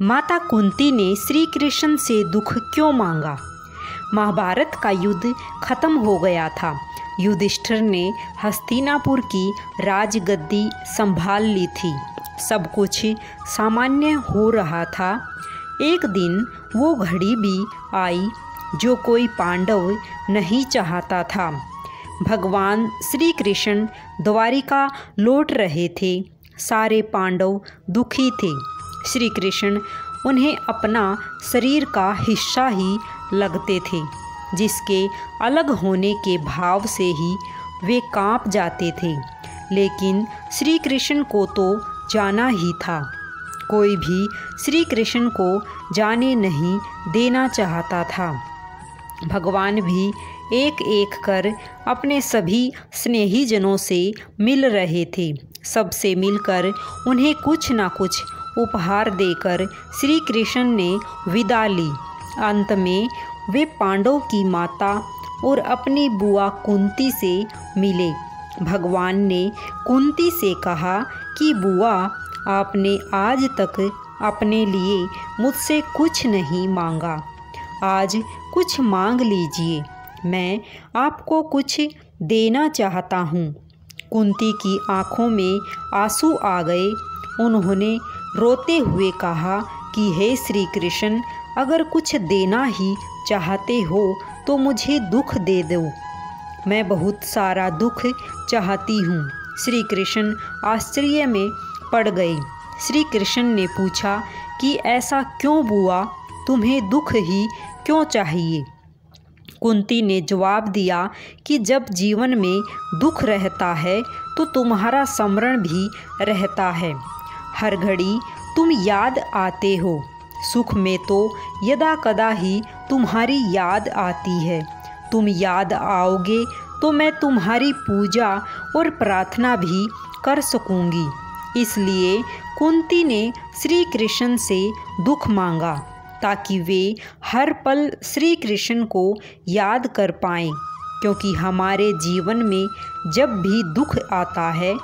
माता कुंती ने श्री कृष्ण से दुख क्यों मांगा? महाभारत का युद्ध खत्म हो गया था। युधिष्ठिर ने हस्तिनापुर की राजगद्दी संभाल ली थी। सब कुछ सामान्य हो रहा था। एक दिन वो घड़ी भी आई जो कोई पांडव नहीं चाहता था। भगवान श्री कृष्ण द्वारिका लौट रहे थे। सारे पांडव दुखी थे। श्री कृष्ण उन्हें अपना शरीर का हिस्सा ही लगते थे, जिसके अलग होने के भाव से ही वे कांप जाते थे। लेकिन श्री कृष्ण को तो जाना ही था। कोई भी श्री कृष्ण को जाने नहीं देना चाहता था। भगवान भी एक एक कर अपने सभी स्नेहीजनों से मिल रहे थे। सबसे मिलकर उन्हें कुछ ना कुछ उपहार देकर श्री कृष्ण ने विदा ली। अंत में वे पांडव की माता और अपनी बुआ कुंती से मिले। भगवान ने कुंती से कहा कि बुआ, आपने आज तक अपने लिए मुझसे कुछ नहीं मांगा। आज कुछ मांग लीजिए, मैं आपको कुछ देना चाहता हूँ। कुंती की आँखों में आंसू आ गए। उन्होंने रोते हुए कहा कि हे श्री कृष्ण, अगर कुछ देना ही चाहते हो तो मुझे दुख दे दो। मैं बहुत सारा दुख चाहती हूँ। श्री कृष्ण आश्चर्य में पड़ गए। श्री कृष्ण ने पूछा कि ऐसा क्यों बुआ, तुम्हें दुख ही क्यों चाहिए? कुंती ने जवाब दिया कि जब जीवन में दुख रहता है तो तुम्हारा स्मरण भी रहता है। हर घड़ी तुम याद आते हो। सुख में तो यदा कदा ही तुम्हारी याद आती है। तुम याद आओगे तो मैं तुम्हारी पूजा और प्रार्थना भी कर सकूंगी। इसलिए कुंती ने श्री कृष्ण से दुख मांगा, ताकि वे हर पल श्री कृष्ण को याद कर पाएं। क्योंकि हमारे जीवन में जब भी दुख आता है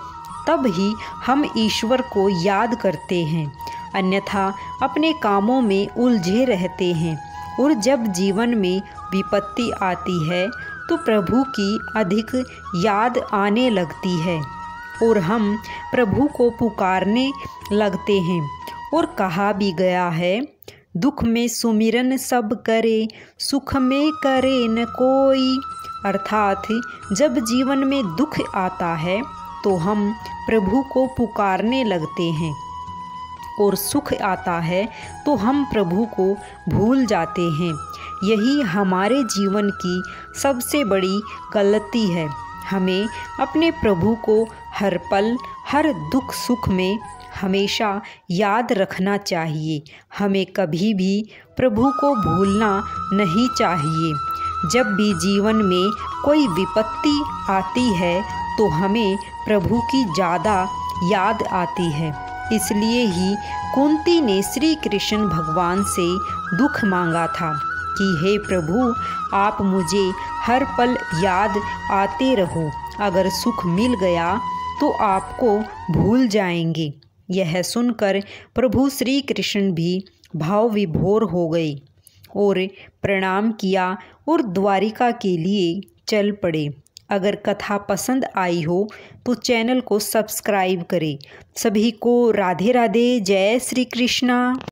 तब ही हम ईश्वर को याद करते हैं, अन्यथा अपने कामों में उलझे रहते हैं। और जब जीवन में विपत्ति आती है तो प्रभु की अधिक याद आने लगती है और हम प्रभु को पुकारने लगते हैं। और कहा भी गया है, दुख में सुमिरन सब करे, सुख में करे न कोई। अर्थात जब जीवन में दुख आता है तो हम प्रभु को पुकारने लगते हैं, और सुख आता है तो हम प्रभु को भूल जाते हैं। यही हमारे जीवन की सबसे बड़ी गलती है। हमें अपने प्रभु को हर पल, हर दुख सुख में हमेशा याद रखना चाहिए। हमें कभी भी प्रभु को भूलना नहीं चाहिए। जब भी जीवन में कोई विपत्ति आती है तो हमें प्रभु की ज़्यादा याद आती है। इसलिए ही कुंती ने श्री कृष्ण भगवान से दुख मांगा था कि हे प्रभु, आप मुझे हर पल याद आते रहो। अगर सुख मिल गया तो आपको भूल जाएंगे। यह सुनकर प्रभु श्री कृष्ण भी भाव विभोर हो गए और प्रणाम किया और द्वारिका के लिए चल पड़े। अगर कथा पसंद आई हो तो चैनल को सब्सक्राइब करें। सभी को राधे राधे। जय श्री कृष्णा।